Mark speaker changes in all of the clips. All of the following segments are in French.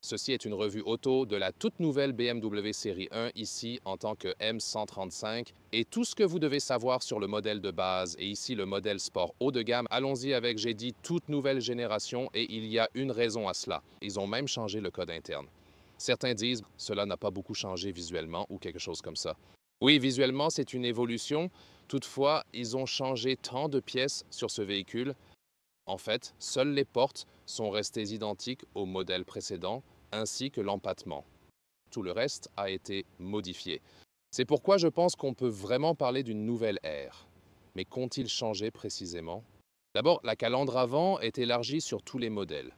Speaker 1: Ceci est une revue auto de la toute nouvelle BMW série 1 ici en tant que M135 et tout ce que vous devez savoir sur le modèle de base et ici le modèle sport haut de gamme. Allons-y avec, j'ai dit, toute nouvelle génération et il y a une raison à cela. Ils ont même changé le code interne. Certains disent cela n'a pas beaucoup changé visuellement ou quelque chose comme ça. Oui, visuellement, c'est une évolution. Toutefois, ils ont changé tant de pièces sur ce véhicule. En fait, seules les portes sont restées identiques au modèle précédent, ainsi que l'empattement. Tout le reste a été modifié. C'est pourquoi je pense qu'on peut vraiment parler d'une nouvelle ère. Mais qu'ont-ils changé précisément? D'abord, la calandre avant est élargie sur tous les modèles.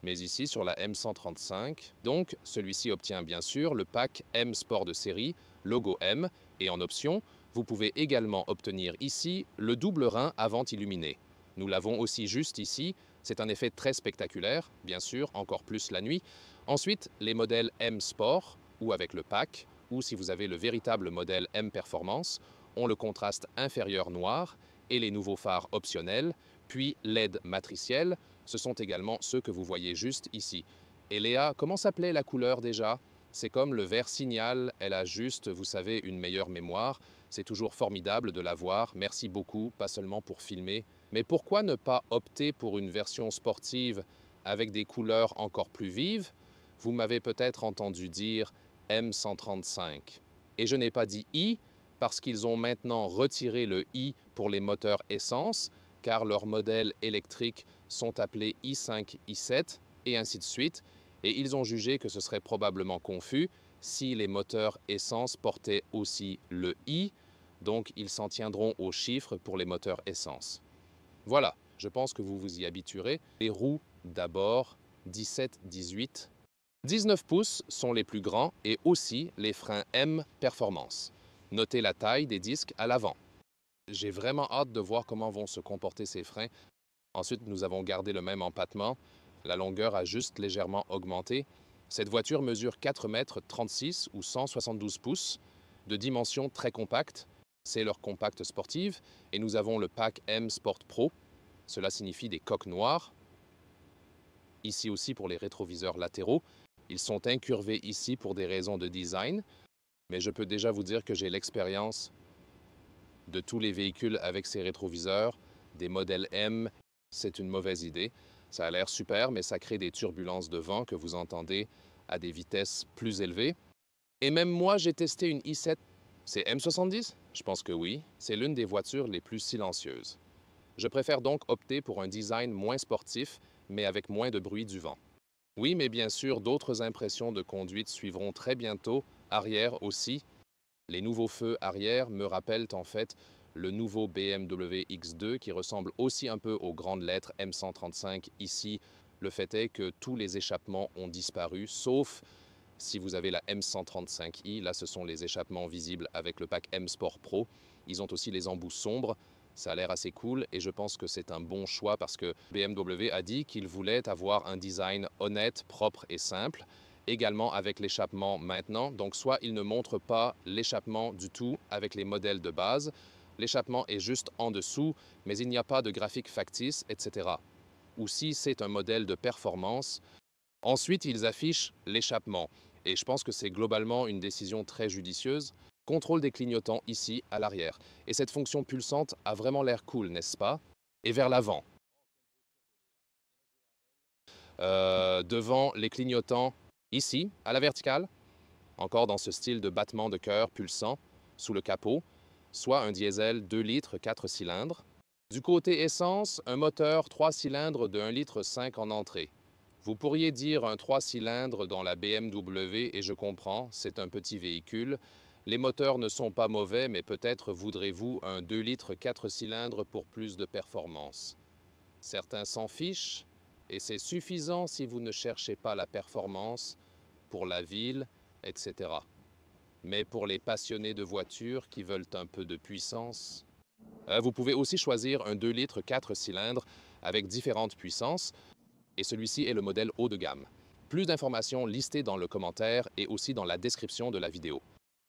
Speaker 1: Mais ici, sur la M135, donc, celui-ci obtient bien sûr le pack M Sport de série, logo M, et en option, vous pouvez également obtenir ici le double rein avant illuminé. Nous l'avons aussi juste ici, c'est un effet très spectaculaire, bien sûr, encore plus la nuit. Ensuite, les modèles M Sport, ou avec le pack, ou si vous avez le véritable modèle M Performance, ont le contraste inférieur noir et les nouveaux phares optionnels, puis LED matriciel, ce sont également ceux que vous voyez juste ici. Et Léa, comment s'appelait la couleur déjà? C'est comme le vert signal, elle a juste, vous savez, une meilleure mémoire. C'est toujours formidable de la voir, merci beaucoup, pas seulement pour filmer. Mais pourquoi ne pas opter pour une version sportive avec des couleurs encore plus vives? Vous m'avez peut-être entendu dire M135. Et je n'ai pas dit I parce qu'ils ont maintenant retiré le I pour les moteurs essence, car leurs modèles électriques sont appelés i5, i7 et ainsi de suite, et ils ont jugé que ce serait probablement confus si les moteurs essence portaient aussi le i, donc ils s'en tiendront aux chiffres pour les moteurs essence. Voilà, je pense que vous vous y habituerez. Les roues d'abord, 17, 18. 19 pouces sont les plus grands et aussi les freins M Performance. Notez la taille des disques à l'avant. J'ai vraiment hâte de voir comment vont se comporter ces freins. Ensuite, nous avons gardé le même empattement. La longueur a juste légèrement augmenté. Cette voiture mesure 4 mètres 36 ou 172 pouces, de dimension très compacte. C'est leur compacte sportive. Et nous avons le pack M Sport Pro. Cela signifie des coques noires. Ici aussi pour les rétroviseurs latéraux. Ils sont incurvés ici pour des raisons de design. Mais je peux déjà vous dire que j'ai l'expérience de tous les véhicules avec ces rétroviseurs, des modèles M. C'est une mauvaise idée. Ça a l'air super, mais ça crée des turbulences de vent que vous entendez à des vitesses plus élevées. Et même moi, j'ai testé une i7. C'est M70? Je pense que oui. C'est l'une des voitures les plus silencieuses. Je préfère donc opter pour un design moins sportif, mais avec moins de bruit du vent. Oui, mais bien sûr, d'autres impressions de conduite suivront très bientôt, arrière aussi. Les nouveaux feux arrière me rappellent en fait le nouveau BMW X2 qui ressemble aussi un peu aux grandes lettres M135 ici. Le fait est que tous les échappements ont disparu, sauf si vous avez la M135i. Là, ce sont les échappements visibles avec le pack M Sport Pro. Ils ont aussi les embouts sombres. Ça a l'air assez cool et je pense que c'est un bon choix parce que BMW a dit qu'il voulait avoir un design honnête, propre et simple. Également avec l'échappement maintenant. Donc soit il ne montre pas l'échappement du tout avec les modèles de base. L'échappement est juste en dessous, mais il n'y a pas de graphique factice, etc. Ou si c'est un modèle de performance, ensuite ils affichent l'échappement. Et je pense que c'est globalement une décision très judicieuse. Contrôle des clignotants ici, à l'arrière. Et cette fonction pulsante a vraiment l'air cool, n'est-ce pas? Et vers l'avant. Devant les clignotants ici, à la verticale, encore dans ce style de battement de cœur pulsant, sous le capot, soit un diesel 2 litres 4 cylindres. Du côté essence, un moteur 3 cylindres de 1,5 litre en entrée. Vous pourriez dire un 3 cylindres dans la BMW et je comprends, c'est un petit véhicule. Les moteurs ne sont pas mauvais, mais peut-être voudrez-vous un 2 litres 4 cylindres pour plus de performance. Certains s'en fichent et c'est suffisant si vous ne cherchez pas la performance pour la ville, etc. Mais pour les passionnés de voitures qui veulent un peu de puissance, vous pouvez aussi choisir un 2 litres 4 cylindres avec différentes puissances et celui-ci est le modèle haut de gamme. Plus d'informations listées dans le commentaire et aussi dans la description de la vidéo.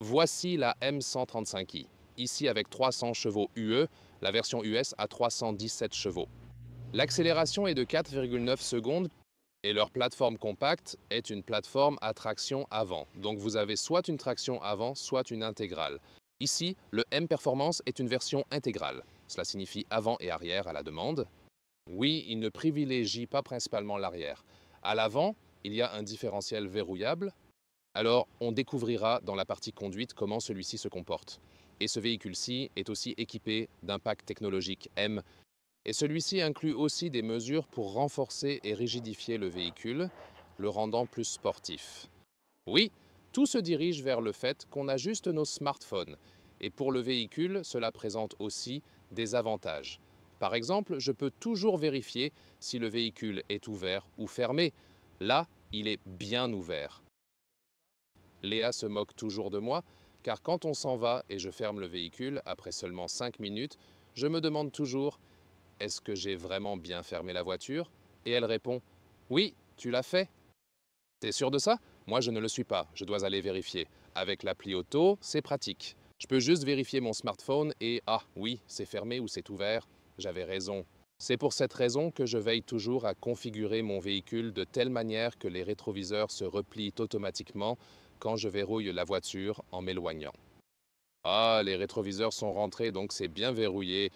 Speaker 1: Voici la M135i, ici avec 300 chevaux UE, la version US a 317 chevaux. L'accélération est de 4,9 secondes. Et leur plateforme compacte est une plateforme à traction avant. Donc vous avez soit une traction avant, soit une intégrale. Ici, le M Performance est une version intégrale. Cela signifie avant et arrière à la demande. Oui, il ne privilégie pas principalement l'arrière. À l'avant, il y a un différentiel verrouillable. Alors, on découvrira dans la partie conduite comment celui-ci se comporte. Et ce véhicule-ci est aussi équipé d'un pack technologique M. Et celui-ci inclut aussi des mesures pour renforcer et rigidifier le véhicule, le rendant plus sportif. Oui, tout se dirige vers le fait qu'on ajuste nos smartphones. Et pour le véhicule, cela présente aussi des avantages. Par exemple, je peux toujours vérifier si le véhicule est ouvert ou fermé. Là, il est bien ouvert. Léa se moque toujours de moi, car quand on s'en va et je ferme le véhicule, après seulement 5 minutes, je me demande toujours: est-ce que j'ai vraiment bien fermé la voiture? Et elle répond: oui, tu l'as fait. T'es sûr de ça? Moi, je ne le suis pas, je dois aller vérifier. Avec l'appli auto, c'est pratique. Je peux juste vérifier mon smartphone et ah oui, c'est fermé ou c'est ouvert, j'avais raison. C'est pour cette raison que je veille toujours à configurer mon véhicule de telle manière que les rétroviseurs se replient automatiquement quand je verrouille la voiture en m'éloignant. Ah, les rétroviseurs sont rentrés, donc c'est bien verrouillé.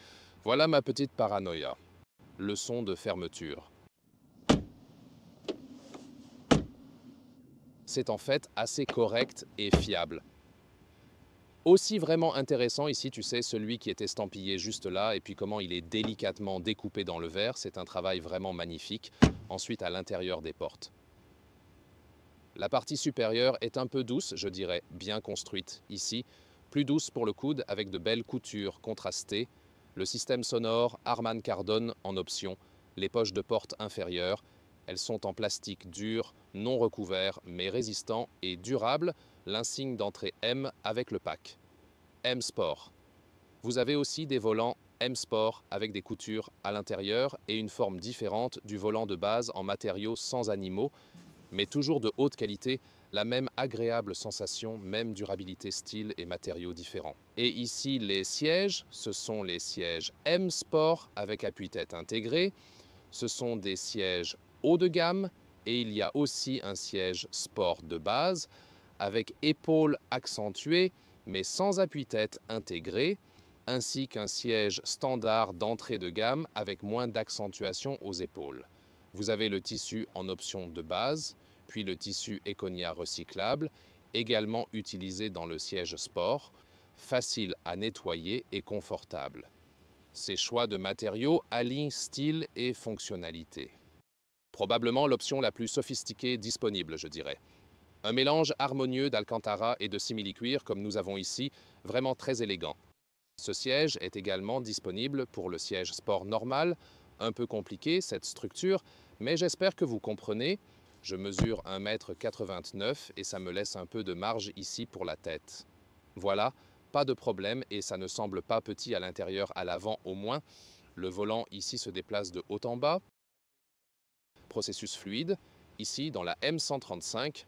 Speaker 1: Voilà ma petite paranoïa. Leçon de fermeture. C'est en fait assez correct et fiable. Aussi vraiment intéressant ici, tu sais, celui qui est estampillé juste là, et puis comment il est délicatement découpé dans le verre, c'est un travail vraiment magnifique. Ensuite, à l'intérieur des portes. La partie supérieure est un peu douce, je dirais, bien construite ici. Plus douce pour le coude, avec de belles coutures contrastées. Le système sonore Harman Kardon en option. Les poches de porte inférieures. Elles sont en plastique dur, non recouvert, mais résistant et durable. L'insigne d'entrée M avec le pack. M Sport. Vous avez aussi des volants M Sport avec des coutures à l'intérieur et une forme différente du volant de base en matériaux sans animaux, mais toujours de haute qualité, la même agréable sensation, même durabilité, style et matériaux différents. Et ici, les sièges, ce sont les sièges M Sport avec appuie-tête intégré. Ce sont des sièges haut de gamme et il y a aussi un siège sport de base avec épaules accentuées mais sans appuie-tête intégré, ainsi qu'un siège standard d'entrée de gamme avec moins d'accentuation aux épaules. Vous avez le tissu en option de base, puis le tissu Econia recyclable, également utilisé dans le siège sport, facile à nettoyer et confortable. Ces choix de matériaux allient style et fonctionnalité. Probablement l'option la plus sophistiquée disponible, je dirais. Un mélange harmonieux d'Alcantara et de simili-cuir comme nous avons ici, vraiment très élégant. Ce siège est également disponible pour le siège sport normal, un peu compliqué cette structure, mais j'espère que vous comprenez. Je mesure 1,89 m et ça me laisse un peu de marge ici pour la tête. Voilà, pas de problème et ça ne semble pas petit à l'intérieur à l'avant au moins. Le volant ici se déplace de haut en bas. Processus fluide, ici dans la M135.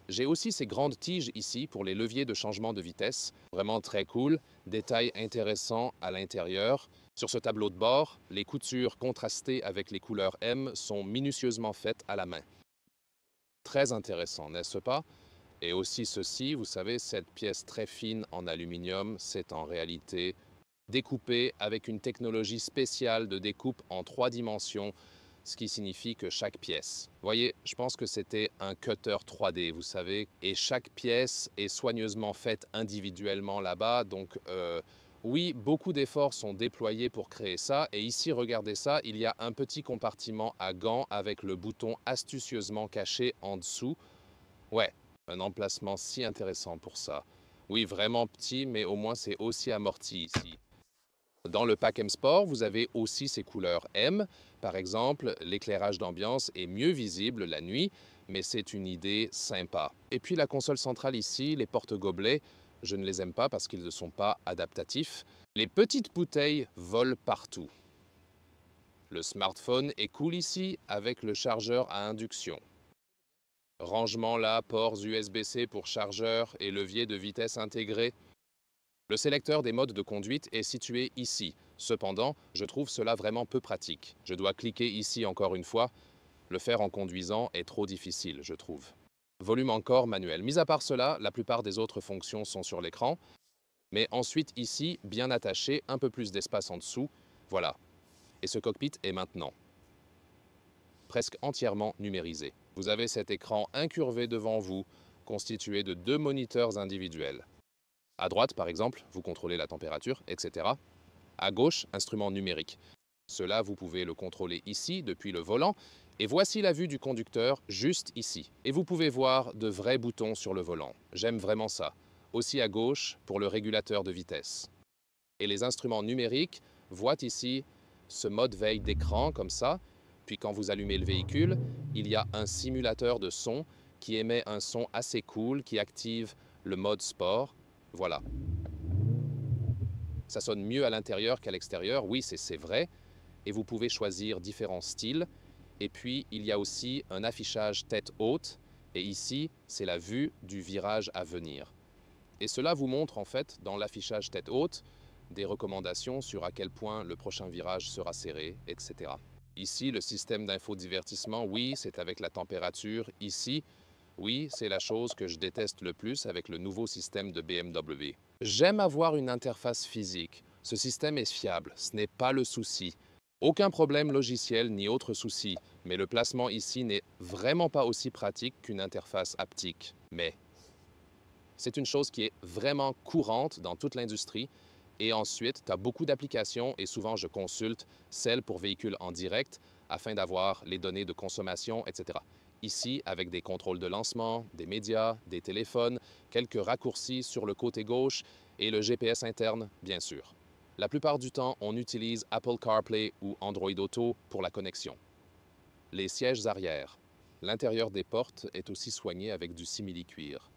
Speaker 1: J'ai aussi ces grandes tiges ici pour les leviers de changement de vitesse, vraiment très cool, détail intéressant à l'intérieur. Sur ce tableau de bord, les coutures contrastées avec les couleurs M sont minutieusement faites à la main. Très intéressant, n'est-ce pas? Et aussi ceci, vous savez, cette pièce très fine en aluminium, c'est en réalité découpé avec une technologie spéciale de découpe en 3 dimensions, ce qui signifie que chaque pièce, voyez, je pense que c'était un cutter 3D, vous savez, et chaque pièce est soigneusement faite individuellement là-bas, donc oui, beaucoup d'efforts sont déployés pour créer ça, et ici, regardez ça, il y a un petit compartiment à gants avec le bouton astucieusement caché en dessous. Ouais, un emplacement si intéressant pour ça. Oui, vraiment petit, mais au moins c'est aussi amorti ici. Dans le pack M Sport, vous avez aussi ces couleurs M. Par exemple, l'éclairage d'ambiance est mieux visible la nuit, mais c'est une idée sympa. Et puis la console centrale ici, les porte-gobelets, je ne les aime pas parce qu'ils ne sont pas adaptatifs. Les petites bouteilles volent partout. Le smartphone est cool ici avec le chargeur à induction. Rangement là, ports USB-C pour chargeur et levier de vitesse intégré. Le sélecteur des modes de conduite est situé ici. Cependant, je trouve cela vraiment peu pratique. Je dois cliquer ici encore une fois. Le faire en conduisant est trop difficile, je trouve. Volume encore manuel. Mis à part cela, la plupart des autres fonctions sont sur l'écran. Mais ensuite ici, bien attaché, un peu plus d'espace en dessous. Voilà. Et ce cockpit est maintenant presque entièrement numérisé. Vous avez cet écran incurvé devant vous, constitué de 2 moniteurs individuels. À droite, par exemple, vous contrôlez la température, etc. À gauche, instrument numérique. Cela, vous pouvez le contrôler ici, depuis le volant. Et voici la vue du conducteur, juste ici. Et vous pouvez voir de vrais boutons sur le volant. J'aime vraiment ça. Aussi à gauche, pour le régulateur de vitesse. Et les instruments numériques voient ici ce mode veille d'écran, comme ça. Puis quand vous allumez le véhicule, il y a un simulateur de son qui émet un son assez cool, qui active le mode sport. Voilà. Ça sonne mieux à l'intérieur qu'à l'extérieur, oui, c'est vrai. Et vous pouvez choisir différents styles. Et puis, il y a aussi un affichage tête haute. Et ici, c'est la vue du virage à venir. Et cela vous montre en fait, dans l'affichage tête haute, des recommandations sur à quel point le prochain virage sera serré, etc. Ici, le système d'infodivertissement, oui, c'est avec la température. Ici, oui, c'est la chose que je déteste le plus avec le nouveau système de BMW. J'aime avoir une interface physique. Ce système est fiable, ce n'est pas le souci. Aucun problème logiciel ni autre souci, mais le placement ici n'est vraiment pas aussi pratique qu'une interface haptique. Mais c'est une chose qui est vraiment courante dans toute l'industrie. Et ensuite, tu as beaucoup d'applications et souvent je consulte celles pour véhicules en direct afin d'avoir les données de consommation, etc. Ici, avec des contrôles de lancement, des médias, des téléphones, quelques raccourcis sur le côté gauche et le GPS interne, bien sûr. La plupart du temps, on utilise Apple CarPlay ou Android Auto pour la connexion. Les sièges arrière. L'intérieur des portes est aussi soigné avec du simili-cuir.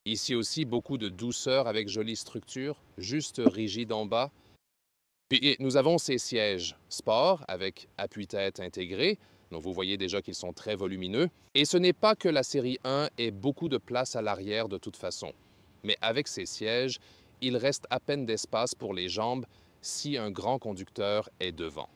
Speaker 1: Ici aussi, beaucoup de douceur avec jolie structure, juste rigide en bas. Puis nous avons ces sièges sport avec appuie-tête intégré. Donc vous voyez déjà qu'ils sont très volumineux. Et ce n'est pas que la série 1 ait beaucoup de place à l'arrière de toute façon. Mais avec ces sièges, il reste à peine d'espace pour les jambes si un grand conducteur est devant.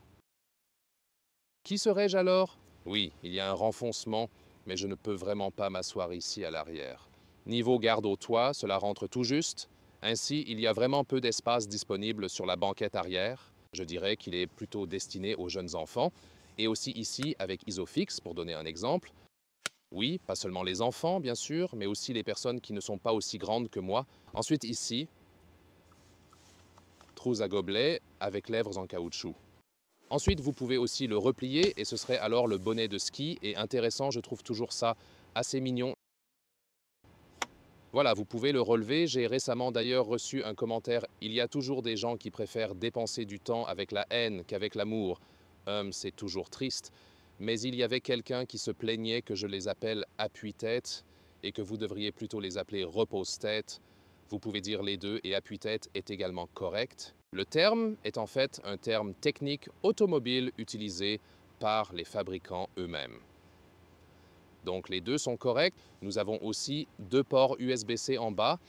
Speaker 1: Qui serais-je alors? Oui, il y a un renfoncement, mais je ne peux vraiment pas m'asseoir ici à l'arrière. Niveau garde au toit, cela rentre tout juste. Ainsi, il y a vraiment peu d'espace disponible sur la banquette arrière. Je dirais qu'il est plutôt destiné aux jeunes enfants. Et aussi ici, avec Isofix, pour donner un exemple. Oui, pas seulement les enfants, bien sûr, mais aussi les personnes qui ne sont pas aussi grandes que moi. Ensuite, ici, trousse à gobelet avec lèvres en caoutchouc. Ensuite, vous pouvez aussi le replier et ce serait alors le bonnet de ski. Et intéressant, je trouve toujours ça assez mignon. Voilà, vous pouvez le relever. J'ai récemment d'ailleurs reçu un commentaire. Il y a toujours des gens qui préfèrent dépenser du temps avec la haine qu'avec l'amour. C'est toujours triste. Mais il y avait quelqu'un qui se plaignait que je les appelle appuie-tête et que vous devriez plutôt les appeler repose-tête. Vous pouvez dire les deux et appuie-tête est également correct. Le terme est en fait un terme technique automobile utilisé par les fabricants eux-mêmes. Donc les deux sont corrects. Nous avons aussi 2 ports USB-C en bas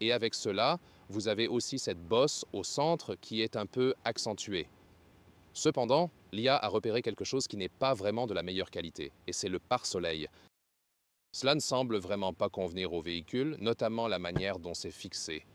Speaker 1: et avec cela, vous avez aussi cette bosse au centre qui est un peu accentuée. Cependant, l'IA a repéré quelque chose qui n'est pas vraiment de la meilleure qualité et c'est le pare-soleil. Cela ne semble vraiment pas convenir au véhicule, notamment la manière dont c'est fixé.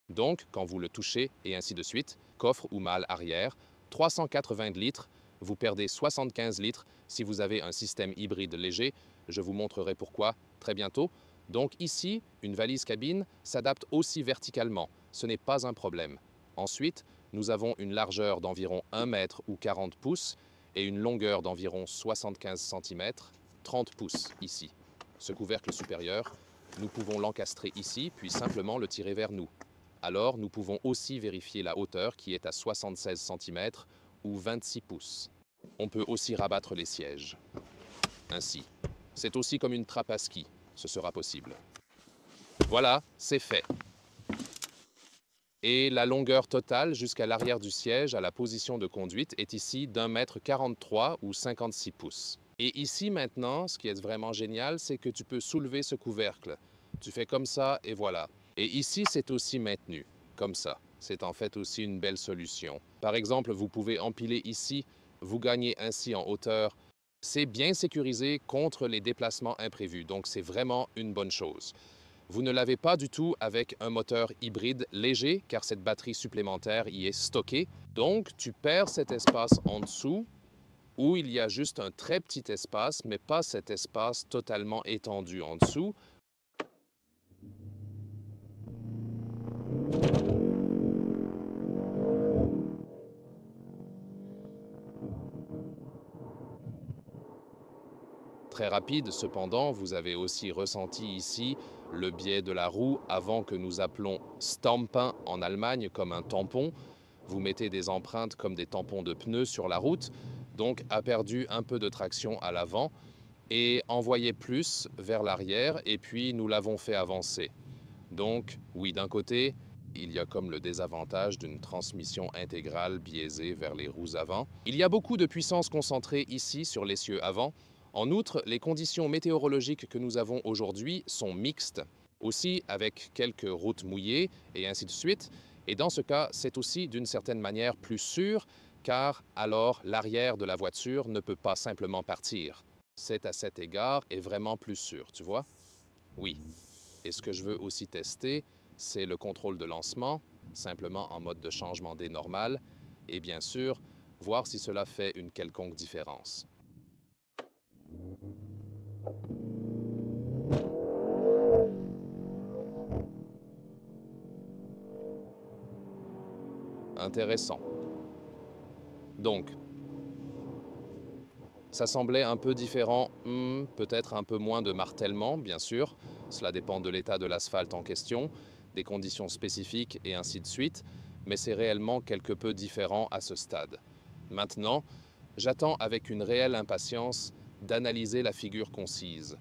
Speaker 1: Donc, quand vous le touchez et ainsi de suite, coffre ou malle arrière, 380 litres, vous perdez 75 litres si vous avez un système hybride léger. Je vous montrerai pourquoi très bientôt. Donc ici, une valise cabine s'adapte aussi verticalement. Ce n'est pas un problème. Ensuite, nous avons une largeur d'environ 1 mètre ou 40 pouces et une longueur d'environ 75 cm, 30 pouces ici. Ce couvercle supérieur, nous pouvons l'encastrer ici, puis simplement le tirer vers nous. Alors, nous pouvons aussi vérifier la hauteur qui est à 76 cm ou 26 pouces. On peut aussi rabattre les sièges. Ainsi. C'est aussi comme une trappe à ski. Ce sera possible. Voilà, c'est fait. Et la longueur totale jusqu'à l'arrière du siège à la position de conduite est ici d'1 mètre 43 ou 56 pouces. Et ici maintenant, ce qui est vraiment génial, c'est que tu peux soulever ce couvercle. Tu fais comme ça et voilà. Et ici, c'est aussi maintenu, comme ça. C'est en fait aussi une belle solution. Par exemple, vous pouvez empiler ici, vous gagnez ainsi en hauteur. C'est bien sécurisé contre les déplacements imprévus, donc c'est vraiment une bonne chose. Vous ne l'avez pas du tout avec un moteur hybride léger, car cette batterie supplémentaire y est stockée. Donc, tu perds cet espace en dessous, où il y a juste un très petit espace, mais pas cet espace totalement étendu en dessous. Très rapide, cependant, vous avez aussi ressenti ici le biais de la roue avant que nous appelons Stampen en Allemagne comme un tampon. Vous mettez des empreintes comme des tampons de pneus sur la route, donc a perdu un peu de traction à l'avant et envoyé plus vers l'arrière, et puis nous l'avons fait avancer. Donc, oui, d'un côté, il y a comme le désavantage d'une transmission intégrale biaisée vers les roues avant. Il y a beaucoup de puissance concentrée ici sur l'essieu avant. En outre, les conditions météorologiques que nous avons aujourd'hui sont mixtes, aussi avec quelques routes mouillées et ainsi de suite. Et dans ce cas, c'est aussi d'une certaine manière plus sûr, car alors l'arrière de la voiture ne peut pas simplement partir. C'est à cet égard est vraiment plus sûr, tu vois? Oui. Et ce que je veux aussi tester, c'est le contrôle de lancement, simplement en mode de changement D normal, et bien sûr, voir si cela fait une quelconque différence. Intéressant. Donc, ça semblait un peu différent, peut-être un peu moins de martèlement, bien sûr. Cela dépend de l'état de l'asphalte en question, des conditions spécifiques et ainsi de suite, mais c'est réellement quelque peu différent à ce stade. Maintenant, j'attends avec une réelle impatience d'analyser la figure concise.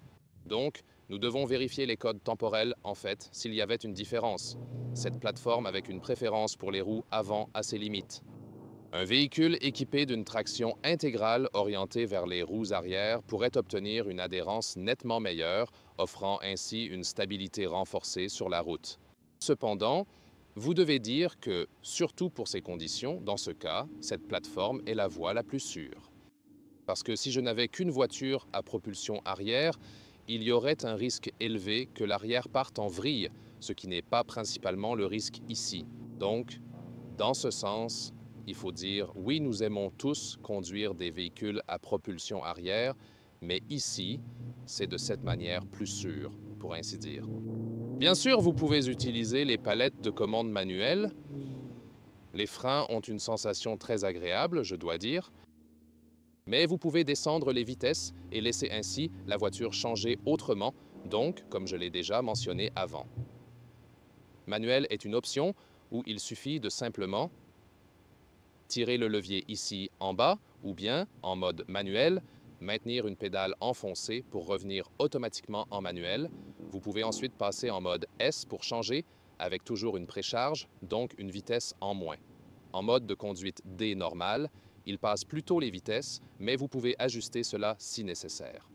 Speaker 1: Donc, nous devons vérifier les codes temporels, en fait, s'il y avait une différence. Cette plateforme avec une préférence pour les roues avant a ses limites. Un véhicule équipé d'une traction intégrale orientée vers les roues arrière pourrait obtenir une adhérence nettement meilleure, offrant ainsi une stabilité renforcée sur la route. Cependant, vous devez dire que, surtout pour ces conditions, dans ce cas, cette plateforme est la voie la plus sûre. Parce que si je n'avais qu'une voiture à propulsion arrière, il y aurait un risque élevé que l'arrière parte en vrille, ce qui n'est pas principalement le risque ici. Donc, dans ce sens, il faut dire, oui, nous aimons tous conduire des véhicules à propulsion arrière, mais ici, c'est de cette manière plus sûr, pour ainsi dire. Bien sûr, vous pouvez utiliser les palettes de commande manuelles. Les freins ont une sensation très agréable, je dois dire. Mais vous pouvez descendre les vitesses et laisser ainsi la voiture changer autrement, donc, comme je l'ai déjà mentionné avant. Manuel est une option où il suffit de simplement tirer le levier ici en bas ou bien, en mode manuel, maintenir une pédale enfoncée pour revenir automatiquement en manuel. Vous pouvez ensuite passer en mode S pour changer avec toujours une précharge, donc une vitesse en moins. En mode de conduite D normal, il passe plutôt les vitesses, mais vous pouvez ajuster cela si nécessaire.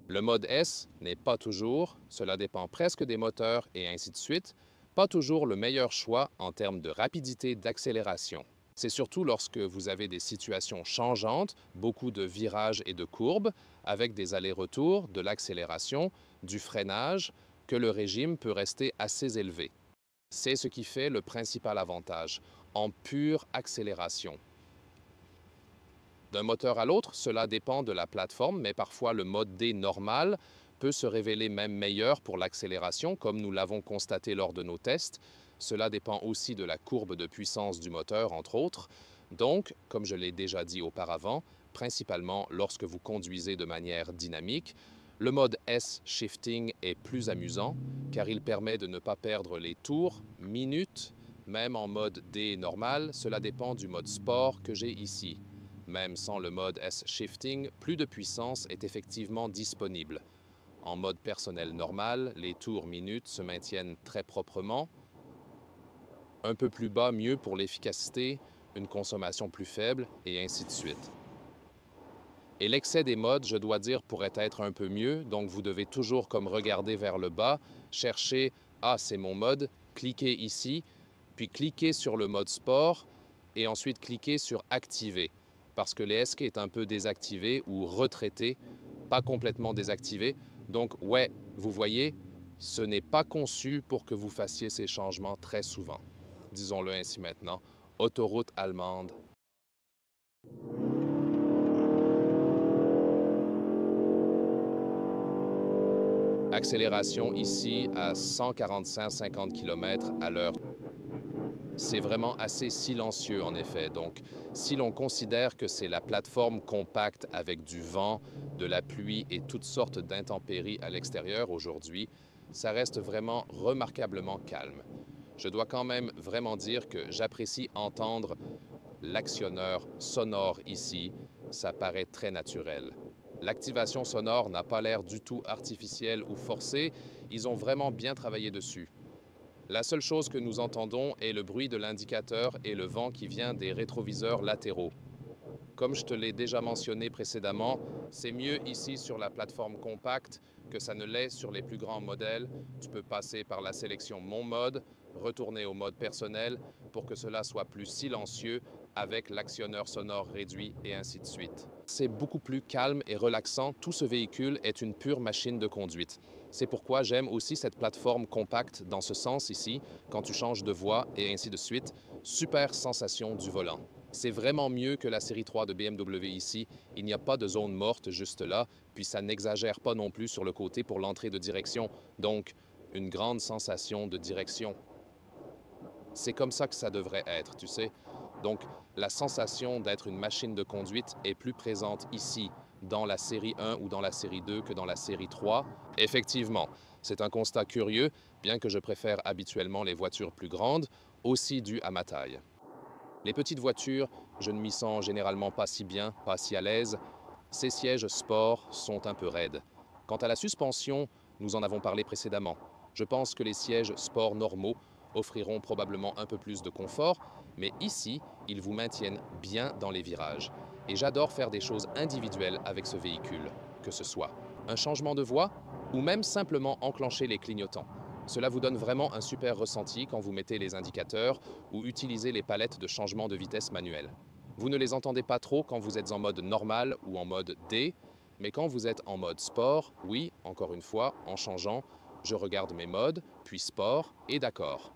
Speaker 1: Le mode S n'est pas toujours, cela dépend presque des moteurs et ainsi de suite, pas toujours le meilleur choix en termes de rapidité d'accélération. C'est surtout lorsque vous avez des situations changeantes, beaucoup de virages et de courbes, avec des allers-retours, de l'accélération, du freinage, que le régime peut rester assez élevé. C'est ce qui fait le principal avantage, en pure accélération. D'un moteur à l'autre, cela dépend de la plateforme, mais parfois le mode D normal peut se révéler même meilleur pour l'accélération, comme nous l'avons constaté lors de nos tests. Cela dépend aussi de la courbe de puissance du moteur, entre autres. Donc, comme je l'ai déjà dit auparavant, principalement lorsque vous conduisez de manière dynamique, le mode S Shifting est plus amusant, car il permet de ne pas perdre les tours, minutes, même en mode D normal, cela dépend du mode sport que j'ai ici. Même sans le mode S-Shifting, plus de puissance est effectivement disponible. En mode personnel normal, les tours minutes se maintiennent très proprement. Un peu plus bas, mieux pour l'efficacité, une consommation plus faible, et ainsi de suite. Et l'excès des modes, je dois dire, pourrait être un peu mieux, donc vous devez toujours comme regarder vers le bas, chercher « Ah, c'est mon mode », cliquez ici, puis cliquez sur le mode sport, et ensuite cliquez sur « Activer ». parce que l'ESC est un peu désactivé ou retraité, pas complètement désactivé. Donc ouais, vous voyez, ce n'est pas conçu pour que vous fassiez ces changements très souvent. Disons-le ainsi maintenant, autoroute allemande. Accélération ici à 145-50 km à l'heure. C'est vraiment assez silencieux en effet. Donc, si l'on considère que c'est la plateforme compacte avec du vent, de la pluie et toutes sortes d'intempéries à l'extérieur aujourd'hui, ça reste vraiment remarquablement calme. Je dois quand même vraiment dire que j'apprécie entendre l'actionneur sonore ici. Ça paraît très naturel. L'activation sonore n'a pas l'air du tout artificielle ou forcée. Ils ont vraiment bien travaillé dessus. La seule chose que nous entendons est le bruit de l'indicateur et le vent qui vient des rétroviseurs latéraux. Comme je te l'ai déjà mentionné précédemment, c'est mieux ici sur la plateforme compacte que ça ne l'est sur les plus grands modèles. Tu peux passer par la sélection Mon mode, retourner au mode personnel pour que cela soit plus silencieux avec l'actionneur sonore réduit et ainsi de suite. C'est beaucoup plus calme et relaxant. Tout ce véhicule est une pure machine de conduite. C'est pourquoi j'aime aussi cette plateforme compacte dans ce sens ici, quand tu changes de voie et ainsi de suite. Super sensation du volant. C'est vraiment mieux que la série 3 de BMW ici. Il n'y a pas de zone morte juste là, puis ça n'exagère pas non plus sur le côté pour l'entrée de direction. Donc, une grande sensation de direction. C'est comme ça que ça devrait être, tu sais. Donc, la sensation d'être une machine de conduite est plus présente ici, dans la série 1 ou dans la série 2 que dans la série 3. Effectivement, c'est un constat curieux, bien que je préfère habituellement les voitures plus grandes, aussi dû à ma taille. Les petites voitures, je ne m'y sens généralement pas si bien, pas si à l'aise. Ces sièges sport sont un peu raides. Quant à la suspension, nous en avons parlé précédemment. Je pense que les sièges sport normaux offriront probablement un peu plus de confort, mais ici, ils vous maintiennent bien dans les virages. Et j'adore faire des choses individuelles avec ce véhicule, que ce soit un changement de voie ou même simplement enclencher les clignotants. Cela vous donne vraiment un super ressenti quand vous mettez les indicateurs ou utilisez les palettes de changement de vitesse manuelle. Vous ne les entendez pas trop quand vous êtes en mode normal ou en mode D, mais quand vous êtes en mode sport, oui, encore une fois, en changeant, je regarde mes modes, puis sport et d'accord.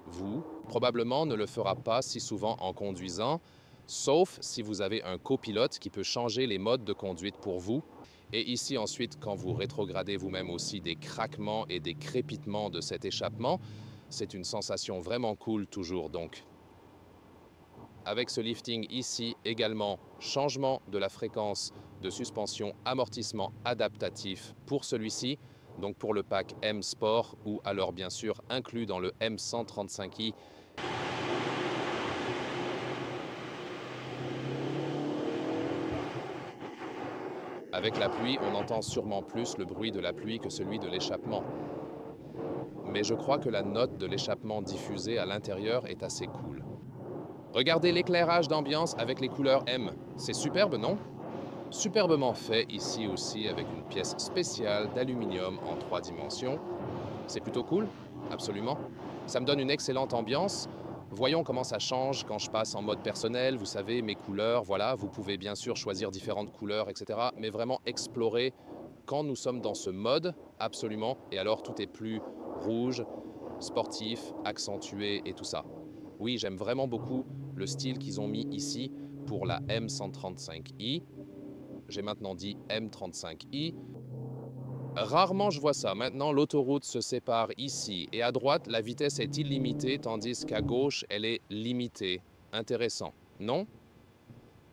Speaker 1: Vous, probablement, ne le fera pas si souvent en conduisant, sauf si vous avez un copilote qui peut changer les modes de conduite pour vous. Et ici ensuite, quand vous rétrogradez vous-même aussi des craquements et des crépitements de cet échappement, c'est une sensation vraiment cool toujours donc. Avec ce lifting ici également, changement de la fréquence de suspension, amortissement adaptatif pour celui-ci, donc pour le pack M Sport ou alors bien sûr inclus dans le M135i. Avec la pluie, on entend sûrement plus le bruit de la pluie que celui de l'échappement. Mais je crois que la note de l'échappement diffusée à l'intérieur est assez cool. Regardez l'éclairage d'ambiance avec les couleurs M. C'est superbe, non? Superbement fait ici aussi avec une pièce spéciale d'aluminium en 3 dimensions. C'est plutôt cool, absolument. Ça me donne une excellente ambiance. Voyons comment ça change quand je passe en mode personnel. Vous savez, mes couleurs, voilà, vous pouvez bien sûr choisir différentes couleurs, etc. Mais vraiment explorer quand nous sommes dans ce mode, absolument. Et alors tout est plus rouge, sportif, accentué et tout ça. Oui, j'aime vraiment beaucoup le style qu'ils ont mis ici pour la M135i. J'ai maintenant dit M35i. Rarement je vois ça. Maintenant, l'autoroute se sépare ici et à droite, la vitesse est illimitée, tandis qu'à gauche, elle est limitée. Intéressant, non?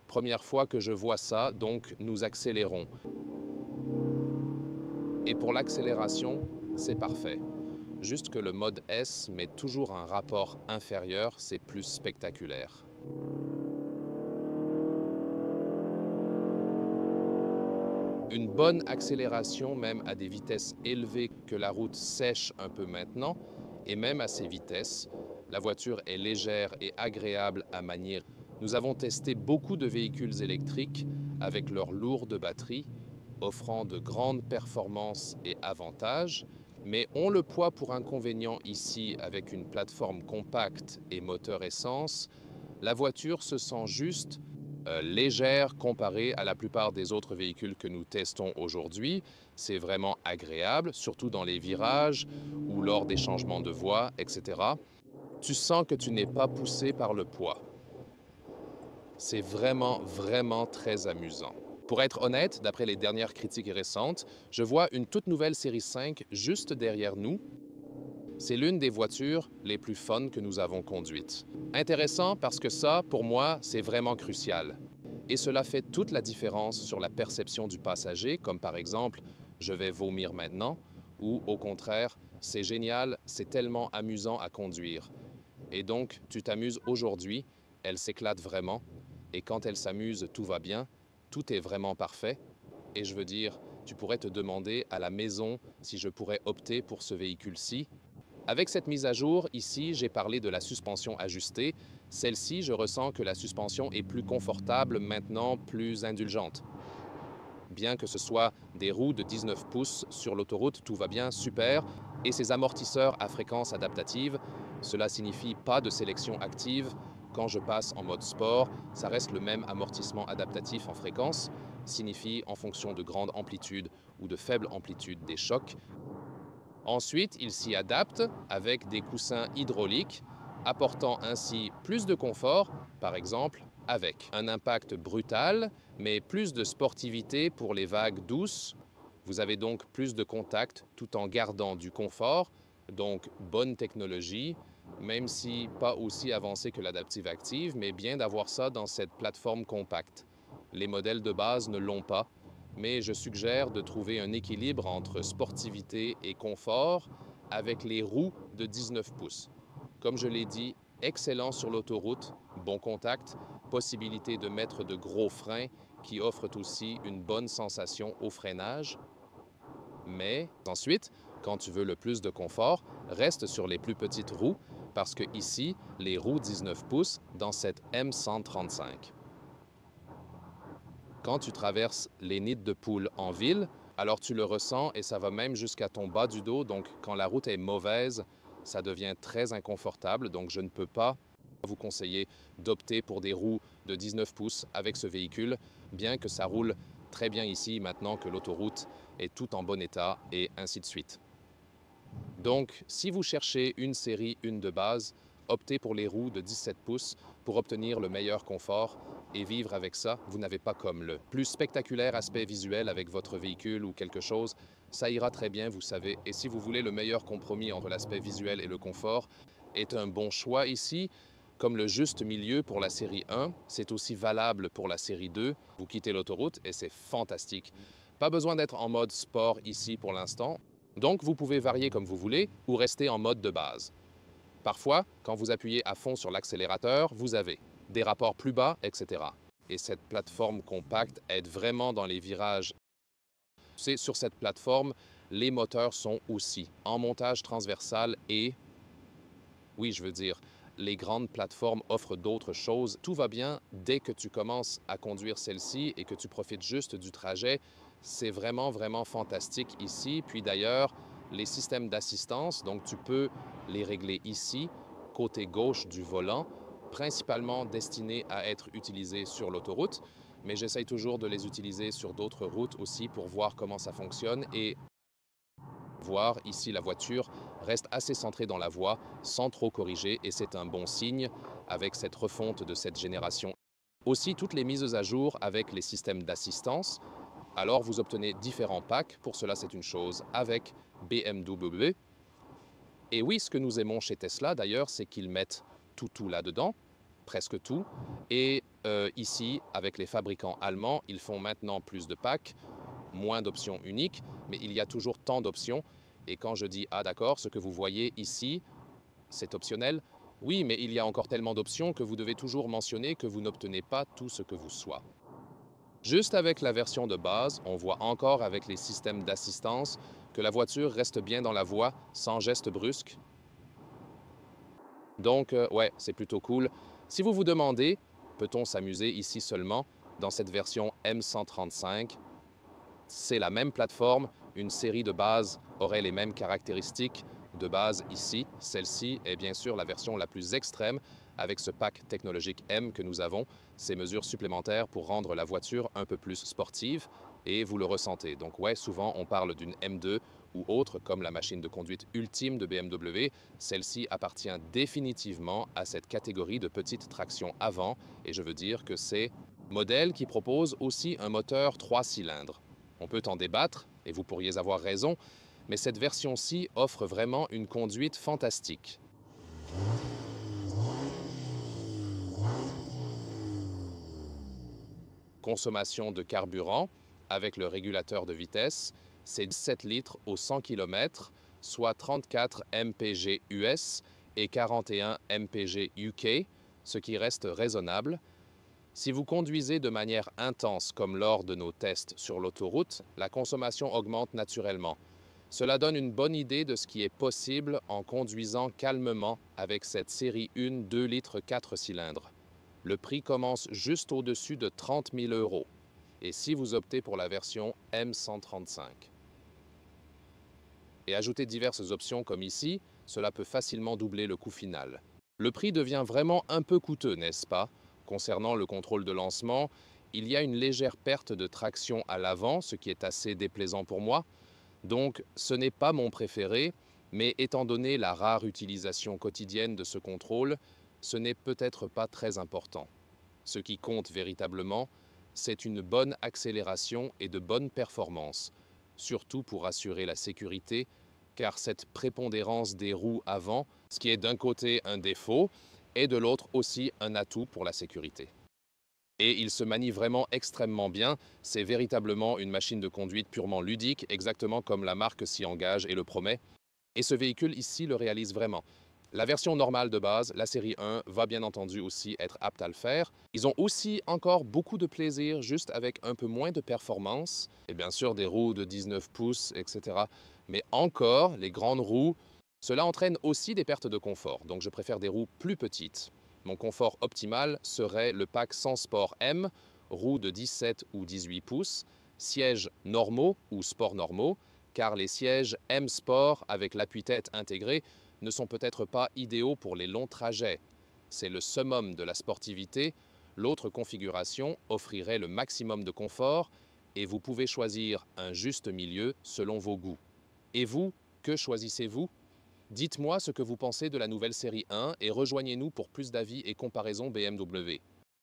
Speaker 1: Première fois que je vois ça, donc nous accélérons. Et pour l'accélération, c'est parfait. Juste que le mode S met toujours un rapport inférieur, c'est plus spectaculaire. Une bonne accélération, même à des vitesses élevées que la route sèche un peu maintenant, et même à ces vitesses, la voiture est légère et agréable à manier. Nous avons testé beaucoup de véhicules électriques avec leurs lourdes batteries, offrant de grandes performances et avantages, mais ont le poids pour inconvénient ici avec une plateforme compacte et moteur essence. La voiture se sent juste légère comparée à la plupart des autres véhicules que nous testons aujourd'hui. C'est vraiment agréable, surtout dans les virages ou lors des changements de voie, etc. Tu sens que tu n'es pas poussé par le poids. C'est vraiment, vraiment très amusant. Pour être honnête, d'après les dernières critiques récentes, je vois une toute nouvelle série 5 juste derrière nous. C'est l'une des voitures les plus fun que nous avons conduites. Intéressant parce que ça, pour moi, c'est vraiment crucial. Et cela fait toute la différence sur la perception du passager, comme par exemple « je vais vomir maintenant » ou au contraire « c'est génial, c'est tellement amusant à conduire ». Et donc, tu t'amuses aujourd'hui, elle s'éclate vraiment, et quand elle s'amuse, tout va bien, tout est vraiment parfait. Et je veux dire, tu pourrais te demander à la maison si je pourrais opter pour ce véhicule-ci. Avec cette mise à jour, ici, j'ai parlé de la suspension ajustée. Celle-ci, je ressens que la suspension est plus confortable, maintenant plus indulgente. Bien que ce soit des roues de 19 pouces sur l'autoroute, tout va bien, super. Et ces amortisseurs à fréquence adaptative, cela signifie pas de sélection active. Quand je passe en mode sport, ça reste le même amortissement adaptatif en fréquence, signifie en fonction de grande amplitude ou de faible amplitude des chocs. Ensuite, il s'y adapte avec des coussins hydrauliques, apportant ainsi plus de confort, par exemple avec un impact brutal, mais plus de sportivité pour les vagues douces. Vous avez donc plus de contact tout en gardant du confort, donc bonne technologie, même si pas aussi avancée que l'Adaptive Active, mais bien d'avoir ça dans cette plateforme compacte. Les modèles de base ne l'ont pas, mais je suggère de trouver un équilibre entre sportivité et confort avec les roues de 19 pouces. Comme je l'ai dit, excellent sur l'autoroute, bon contact, possibilité de mettre de gros freins qui offrent aussi une bonne sensation au freinage. Mais ensuite, quand tu veux le plus de confort, reste sur les plus petites roues parce que ici, les roues 19 pouces dans cette M135. Quand tu traverses les nids de poules en ville, alors tu le ressens et ça va même jusqu'à ton bas du dos. Donc, quand la route est mauvaise, ça devient très inconfortable. Donc, je ne peux pas vous conseiller d'opter pour des roues de 19 pouces avec ce véhicule, bien que ça roule très bien ici maintenant que l'autoroute est tout en bon état et ainsi de suite. Donc, si vous cherchez une série 1 de base, optez pour les roues de 17 pouces pour obtenir le meilleur confort et vivre avec ça. Vous n'avez pas comme le plus spectaculaire aspect visuel avec votre véhicule ou quelque chose. Ça ira très bien, vous savez. Et si vous voulez le meilleur compromis entre l'aspect visuel et le confort, est un bon choix ici. Comme le juste milieu pour la série 1, c'est aussi valable pour la série 2. Vous quittez l'autoroute et c'est fantastique. Pas besoin d'être en mode sport ici pour l'instant. Donc, vous pouvez varier comme vous voulez ou rester en mode de base. Parfois, quand vous appuyez à fond sur l'accélérateur, vous avez des rapports plus bas, etc. Et cette plateforme compacte aide vraiment dans les virages. C'est sur cette plateforme, les moteurs sont aussi en montage transversal et, oui, je veux dire, les grandes plateformes offrent d'autres choses. Tout va bien dès que tu commences à conduire celle-ci et que tu profites juste du trajet. C'est vraiment, vraiment fantastique ici. Puis d'ailleurs, les systèmes d'assistance, donc tu peux les régler ici, côté gauche du volant, principalement destinés à être utilisés sur l'autoroute, mais j'essaye toujours de les utiliser sur d'autres routes aussi pour voir comment ça fonctionne et voir ici la voiture reste assez centrée dans la voie sans trop corriger et c'est un bon signe avec cette refonte de cette génération. Aussi toutes les mises à jour avec les systèmes d'assistance. Alors vous obtenez différents packs, pour cela c'est une chose avec BMW. Et oui, ce que nous aimons chez Tesla d'ailleurs, c'est qu'ils mettent tout là-dedans, presque tout. Et ici, avec les fabricants allemands, ils font maintenant plus de packs, moins d'options uniques, mais il y a toujours tant d'options. Et quand je dis « Ah d'accord, ce que vous voyez ici, c'est optionnel », oui, mais il y a encore tellement d'options que vous devez toujours mentionner que vous n'obtenez pas tout ce que vous souhaitez. Juste avec la version de base, on voit encore avec les systèmes d'assistance que la voiture reste bien dans la voie, sans geste brusque. Donc, ouais, c'est plutôt cool. Si vous vous demandez, peut-on s'amuser ici seulement dans cette version M135? C'est la même plateforme, une série de base aurait les mêmes caractéristiques, de base ici. Celle-ci est bien sûr la version la plus extrême avec ce pack technologique M que nous avons, ces mesures supplémentaires pour rendre la voiture un peu plus sportive et vous le ressentez. Donc ouais, souvent on parle d'une M2 ou autre comme la machine de conduite ultime de BMW. Celle-ci appartient définitivement à cette catégorie de petite traction avant et je veux dire que c'est modèle qui propose aussi un moteur 3 cylindres. On peut en débattre et vous pourriez avoir raison, mais cette version-ci offre vraiment une conduite fantastique. Consommation de carburant avec le régulateur de vitesse, c'est 7 litres au 100 km, soit 34 mpg US et 41 mpg UK, ce qui reste raisonnable. Si vous conduisez de manière intense comme lors de nos tests sur l'autoroute, la consommation augmente naturellement. Cela donne une bonne idée de ce qui est possible en conduisant calmement avec cette série 1 2 litres 4 cylindres. Le prix commence juste au-dessus de 30 000 €. Et si vous optez pour la version M135. Et ajouter diverses options comme ici, cela peut facilement doubler le coût final. Le prix devient vraiment un peu coûteux, n'est-ce pas? Concernant le contrôle de lancement, il y a une légère perte de traction à l'avant, ce qui est assez déplaisant pour moi. Donc ce n'est pas mon préféré, mais étant donné la rare utilisation quotidienne de ce contrôle, ce n'est peut-être pas très important. Ce qui compte véritablement, c'est une bonne accélération et de bonnes performances, surtout pour assurer la sécurité, car cette prépondérance des roues avant, ce qui est d'un côté un défaut, est de l'autre aussi un atout pour la sécurité. Et il se manie vraiment extrêmement bien, c'est véritablement une machine de conduite purement ludique, exactement comme la marque s'y engage et le promet. Et ce véhicule ici le réalise vraiment. La version normale de base, la série 1, va bien entendu aussi être apte à le faire. Ils ont aussi encore beaucoup de plaisir juste avec un peu moins de performance, et bien sûr des roues de 19 pouces, etc. Mais encore, les grandes roues, cela entraîne aussi des pertes de confort, donc je préfère des roues plus petites. Mon confort optimal serait le pack sans sport M, roues de 17 ou 18 pouces, sièges normaux ou sport normaux, car les sièges M Sport avec l'appui-tête intégré ne sont peut-être pas idéaux pour les longs trajets. C'est le summum de la sportivité. L'autre configuration offrirait le maximum de confort et vous pouvez choisir un juste milieu selon vos goûts. Et vous, que choisissez-vous? Dites-moi ce que vous pensez de la nouvelle série 1 et rejoignez-nous pour plus d'avis et comparaisons BMW.